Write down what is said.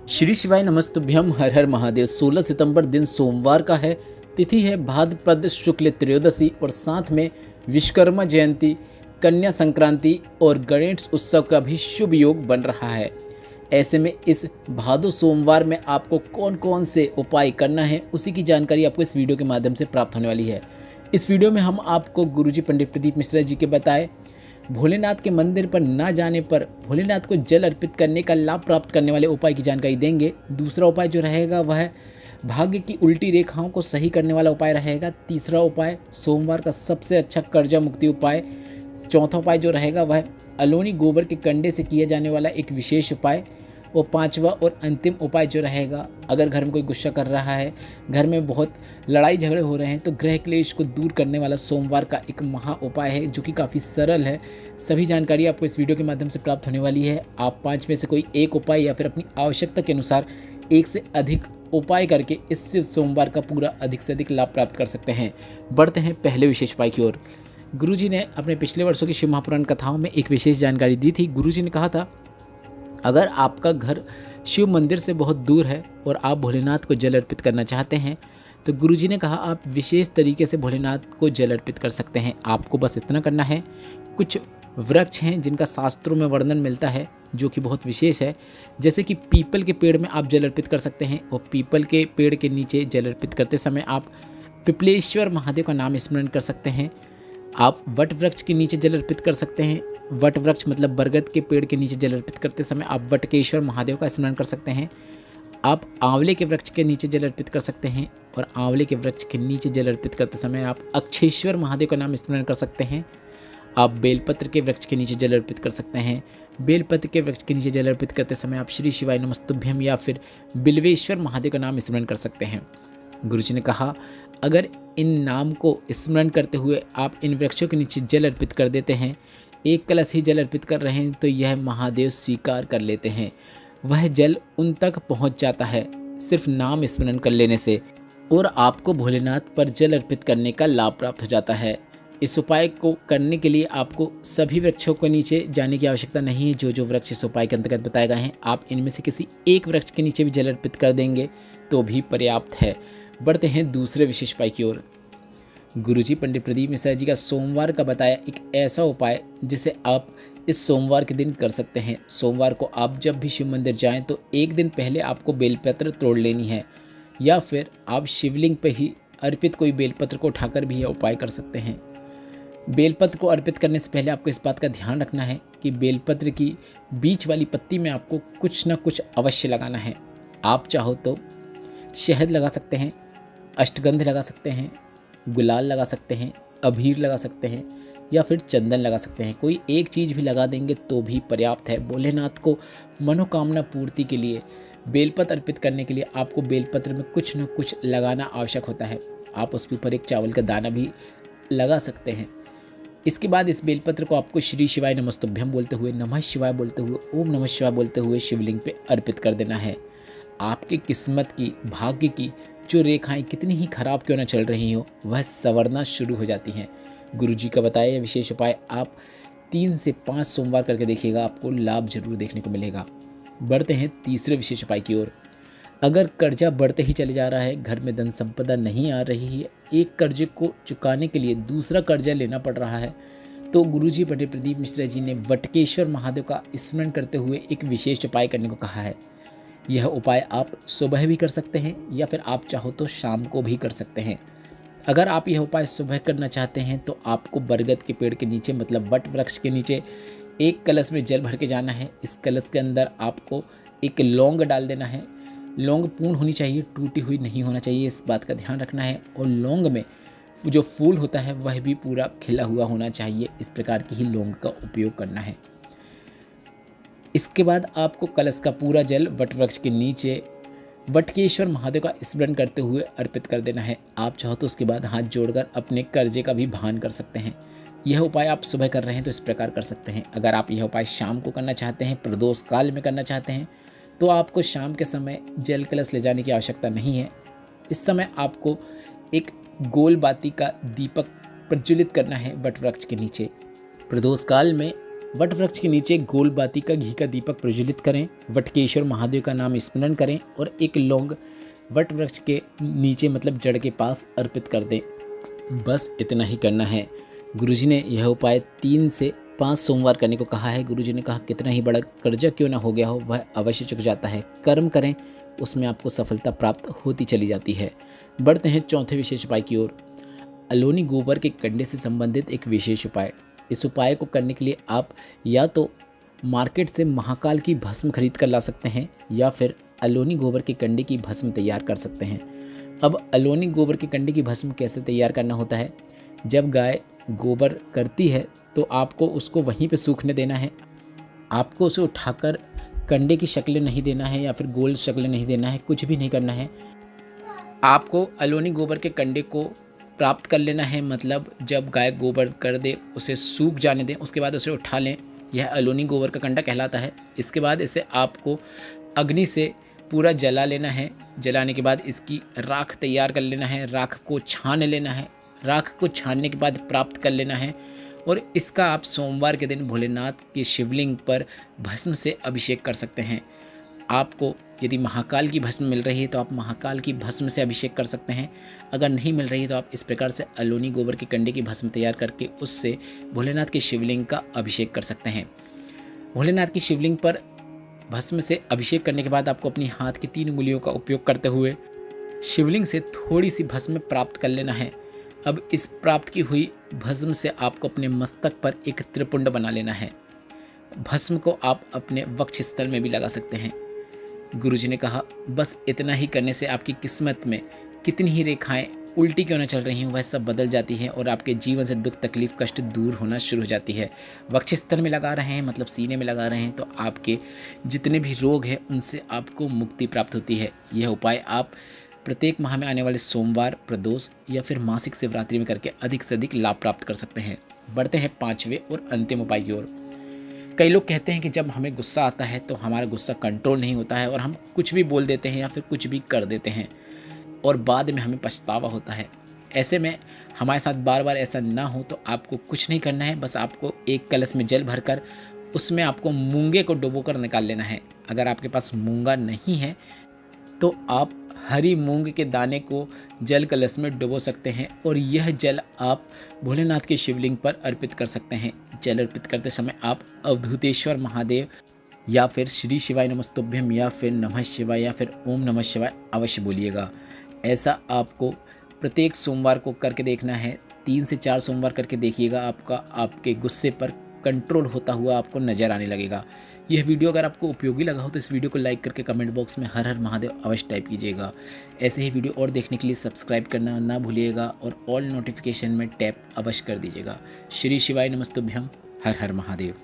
श्री शिवाय नमस्तुभ्यम। हर हर महादेव। 16 सितंबर दिन सोमवार का है। तिथि है भाद्रपद शुक्ल त्रयोदशी और साथ में विश्वकर्मा जयंती, कन्या संक्रांति और गणेश उत्सव का भी शुभ योग बन रहा है। ऐसे में इस भादो सोमवार में आपको कौन कौन से उपाय करना है, उसी की जानकारी आपको इस वीडियो के माध्यम से प्राप्त होने वाली है। इस वीडियो में हम आपको गुरुजी पंडित प्रदीप मिश्रा जी के बताए भोलेनाथ के मंदिर पर ना जाने पर भोलेनाथ को जल अर्पित करने का लाभ प्राप्त करने वाले उपाय की जानकारी देंगे। दूसरा उपाय जो रहेगा वह है भाग्य की उल्टी रेखाओं को सही करने वाला उपाय रहेगा। तीसरा उपाय सोमवार का सबसे अच्छा कर्जा मुक्ति उपाय। चौथा उपाय जो रहेगा वह अलोनी गोबर के कंडे से किया जाने वाला एक विशेष उपाय। और पांचवा और अंतिम उपाय जो रहेगा, अगर घर में कोई गुस्सा कर रहा है, घर में बहुत लड़ाई झगड़े हो रहे हैं, तो गृह क्लेश को दूर करने वाला सोमवार का एक महा उपाय है जो कि काफ़ी सरल है। सभी जानकारी आपको इस वीडियो के माध्यम से प्राप्त होने वाली है। आप पाँच में से कोई एक उपाय या फिर अपनी आवश्यकता के अनुसार एक से अधिक उपाय करके इस सोमवार का पूरा अधिक से अधिक लाभ प्राप्त कर सकते हैं। बढ़ते हैं पहले विशेष उपाय की ओर। गुरुजी ने अपने पिछले वर्षों की शिव महापुराण कथाओं में एक विशेष जानकारी दी थी। गुरुजी ने कहा था, अगर आपका घर शिव मंदिर से बहुत दूर है और आप भोलेनाथ को जल अर्पित करना चाहते हैं तो गुरुजी ने कहा आप विशेष तरीके से भोलेनाथ को जल अर्पित कर सकते हैं। आपको बस इतना करना है, कुछ वृक्ष हैं जिनका शास्त्रों में वर्णन मिलता है जो कि बहुत विशेष है। जैसे कि पीपल के पेड़ में आप जल अर्पित कर सकते हैं और पीपल के पेड़ के नीचे जल अर्पित करते समय आप पिपलेश्वर महादेव का नाम स्मरण कर सकते हैं। आप वट वृक्ष के नीचे जल अर्पित कर सकते हैं। वट वृक्ष मतलब बरगद के पेड़ के नीचे जल अर्पित करते समय आप वटकेश्वर महादेव का स्मरण कर सकते हैं। आप आंवले के वृक्ष के नीचे जल अर्पित कर सकते हैं और आंवले के वृक्ष के नीचे जल अर्पित करते समय आप अक्षेश्वर महादेव का नाम स्मरण कर सकते हैं। आप बेलपत्र के वृक्ष के नीचे जल अर्पित कर सकते हैं। बेलपत्र के वृक्ष के नीचे जल अर्पित करते समय आप श्री शिवाय नमस्तुभ्यम या फिर बिल्वेश्वर महादेव का नाम स्मरण कर सकते हैं। गुरुजी ने कहा, अगर इन नाम को स्मरण करते हुए आप इन वृक्षों के नीचे जल अर्पित कर देते हैं, एक कलश ही जल अर्पित कर रहे हैं, तो यह महादेव स्वीकार कर लेते हैं। वह जल उन तक पहुंच जाता है सिर्फ नाम स्मरण कर लेने से और आपको भोलेनाथ पर जल अर्पित करने का लाभ प्राप्त हो जाता है। इस उपाय को करने के लिए आपको सभी वृक्षों के नीचे जाने की आवश्यकता नहीं है। जो जो वृक्ष इस उपाय के अंतर्गत बताए गए हैं, आप इनमें से किसी एक वृक्ष के नीचे भी जल अर्पित कर देंगे तो भी पर्याप्त है। बढ़ते हैं दूसरे विशेष उपाय की ओर। गुरुजी पंडित प्रदीप मिश्रा जी का सोमवार का बताया एक ऐसा उपाय जिसे आप इस सोमवार के दिन कर सकते हैं। सोमवार को आप जब भी शिव मंदिर जाएं तो एक दिन पहले आपको बेलपत्र तोड़ लेनी है या फिर आप शिवलिंग पर ही अर्पित कोई बेलपत्र को उठाकर भी यह उपाय कर सकते हैं। बेलपत्र को अर्पित करने से पहले आपको इस बात का ध्यान रखना है कि बेलपत्र की बीच वाली पत्ती में आपको कुछ ना कुछ अवश्य लगाना है। आप चाहो तो शहद लगा सकते हैं, अष्टगंध लगा सकते हैं, गुलाल लगा सकते हैं, अबीर लगा सकते हैं या फिर चंदन लगा सकते हैं। कोई एक चीज़ भी लगा देंगे तो भी पर्याप्त है। भोलेनाथ को मनोकामना पूर्ति के लिए बेलपत्र अर्पित करने के लिए आपको बेलपत्र में कुछ न कुछ लगाना आवश्यक होता है। आप उसके ऊपर एक चावल का दाना भी लगा सकते हैं। इसके बाद इस बेलपत्र को आपको श्री शिवाय नमस्तुभ्यम बोलते हुए, नमः शिवाय बोलते हुए, ओम नमः शिवाय बोलते हुए शिवलिंग पे अर्पित कर देना है। आपकी किस्मत की, भाग्य की जो रेखाएं कितनी ही खराब क्यों न चल रही हो, वह संवरना शुरू हो जाती हैं। गुरुजी का बताया यह विशेष उपाय आप 3 से 5 सोमवार करके देखिएगा, आपको लाभ जरूर देखने को मिलेगा। बढ़ते हैं तीसरे विशेष उपाय की ओर। अगर कर्जा बढ़ते ही चले जा रहा है, घर में धन संपदा नहीं आ रही है, एक कर्जे को चुकाने के लिए दूसरा कर्जा लेना पड़ रहा है, तो गुरुजी पंडित प्रदीप मिश्रा जी ने वटकेश्वर महादेव का स्मरण करते हुए एक विशेष उपाय करने को कहा है। यह उपाय आप सुबह भी कर सकते हैं या फिर आप चाहो तो शाम को भी कर सकते हैं। अगर आप यह उपाय सुबह करना चाहते हैं तो आपको बरगद के पेड़ के नीचे मतलब वट वृक्ष के नीचे एक कलश में जल भर के जाना है। इस कलश के अंदर आपको एक लौंग डाल देना है। लौंग पूर्ण होनी चाहिए, टूटी हुई नहीं होना चाहिए, इस बात का ध्यान रखना है। और लौंग में जो फूल होता है वह भी पूरा खिला हुआ होना चाहिए। इस प्रकार की ही लौंग का उपयोग करना है। इसके बाद आपको कलश का पूरा जल वट वृक्ष के नीचे वटकेश्वर महादेव का स्मरण करते हुए अर्पित कर देना है। आप चाहो तो उसके बाद हाथ जोड़कर अपने कर्जे का भी भान कर सकते हैं। यह उपाय आप सुबह कर रहे हैं तो इस प्रकार कर सकते हैं। अगर आप यह उपाय शाम को करना चाहते हैं, प्रदोष काल में करना चाहते हैं, तो आपको शाम के समय जल कलश ले जाने की आवश्यकता नहीं है। इस समय आपको एक गोल बाती का दीपक प्रज्वलित करना है वट वृक्ष के नीचे। प्रदोष काल में वट वृक्ष के नीचे गोल बाती का घी का दीपक प्रज्वलित करें, वटकेश्वर महादेव का नाम स्मरण करें और एक लौंग वट वृक्ष के नीचे मतलब जड़ के पास अर्पित कर दें। बस इतना ही करना है। गुरुजी ने यह उपाय 3 से 5 सोमवार करने को कहा है। गुरुजी ने कहा कितना ही बड़ा कर्जा क्यों ना हो गया हो वह अवश्य चुक जाता है। कर्म करें, उसमें आपको सफलता प्राप्त होती चली जाती है। बढ़ते हैं चौथे विशेष उपाय की ओर। अलोनी गोबर के कंडे से संबंधित एक विशेष उपाय। इस उपाय को करने के लिए आप या तो मार्केट से महाकाल की भस्म खरीद कर ला सकते हैं या फिर अलोनी गोबर के कंडे की भस्म तैयार कर सकते हैं। अब अलोनी गोबर के कंडे की भस्म कैसे तैयार करना होता है? जब गाय गोबर करती है तो आपको उसको वहीं पे सूखने देना है। आपको उसे उठाकर कंडे की शक्ल नहीं देना है या फिर गोल शक्ल नहीं देना है, कुछ भी नहीं करना है। आपको अलोनी गोबर के कंडे को प्राप्त कर लेना है, मतलब जब गाय गोबर कर दे उसे सूख जाने दें, उसके बाद उसे उठा लें। यह अलोनी गोबर का कंडा कहलाता है। इसके बाद इसे आपको अग्नि से पूरा जला लेना है। जलाने के बाद इसकी राख तैयार कर लेना है, राख को छान लेना है। राख को छानने के बाद प्राप्त कर लेना है और इसका आप सोमवार के दिन भोलेनाथ के शिवलिंग पर भस्म से अभिषेक कर सकते हैं। आपको यदि महाकाल की भस्म मिल रही है तो आप महाकाल की भस्म से अभिषेक कर सकते हैं। अगर नहीं मिल रही तो आप इस प्रकार से अलोनी गोबर के कंडे की भस्म तैयार करके उससे भोलेनाथ के शिवलिंग का अभिषेक कर सकते हैं। भोलेनाथ की शिवलिंग पर भस्म से अभिषेक करने के बाद आपको अपनी हाथ की 3 उंगलियों का उपयोग करते हुए शिवलिंग से थोड़ी सी भस्म प्राप्त कर लेना है। अब इस प्राप्त की हुई भस्म से आपको अपने मस्तक पर एक त्रिपुंड बना लेना है। भस्म को आप अपने वक्ष स्थल में भी लगा सकते हैं। गुरुजी ने कहा बस इतना ही करने से आपकी किस्मत में कितनी ही रेखाएं उल्टी क्यों न चल रही हों वह सब बदल जाती हैं और आपके जीवन से दुख तकलीफ कष्ट दूर होना शुरू हो जाती है। वक्ष स्थल में लगा रहे हैं मतलब सीने में लगा रहे हैं तो आपके जितने भी रोग हैं उनसे आपको मुक्ति प्राप्त होती है। यह उपाय आप प्रत्येक माह में आने वाले सोमवार, प्रदोष या फिर मासिक शिवरात्रि में करके अधिक से अधिक लाभ प्राप्त कर सकते हैं। बढ़ते हैं 5वें और अंतिम उपाय की ओर। कई लोग कहते हैं कि जब हमें गुस्सा आता है तो हमारा गुस्सा कंट्रोल नहीं होता है और हम कुछ भी बोल देते हैं या फिर कुछ भी कर देते हैं और बाद में हमें पछतावा होता है। ऐसे में हमारे साथ बार बार ऐसा ना हो तो आपको कुछ नहीं करना है, बस आपको एक कलश में जल भरकर उसमें आपको मूंगे को डुबोकर निकाल लेना है। अगर आपके पास मूंगा नहीं है तो आप हरी मूंग के दाने को जल कलश में डुबो सकते हैं और यह जल आप भोलेनाथ के शिवलिंग पर अर्पित कर सकते हैं। जल अर्पित करते समय आप अवधूतेश्वर महादेव या फिर श्री शिवाय नमस्तुभ्यम या फिर नमः शिवाय या फिर ओम नमः शिवाय अवश्य बोलिएगा। ऐसा आपको प्रत्येक सोमवार को करके देखना है। 3 से 4 सोमवार करके देखिएगा, आपके गुस्से पर कंट्रोल होता हुआ आपको नज़र आने लगेगा। यह वीडियो अगर आपको उपयोगी लगा हो तो इस वीडियो को लाइक करके कमेंट बॉक्स में हर हर महादेव अवश्य टाइप कीजिएगा। ऐसे ही वीडियो और देखने के लिए सब्सक्राइब करना ना भूलिएगा और ऑल नोटिफिकेशन में टैप अवश्य कर दीजिएगा। श्री शिवाय नमस्तुभ्यम। हर हर महादेव।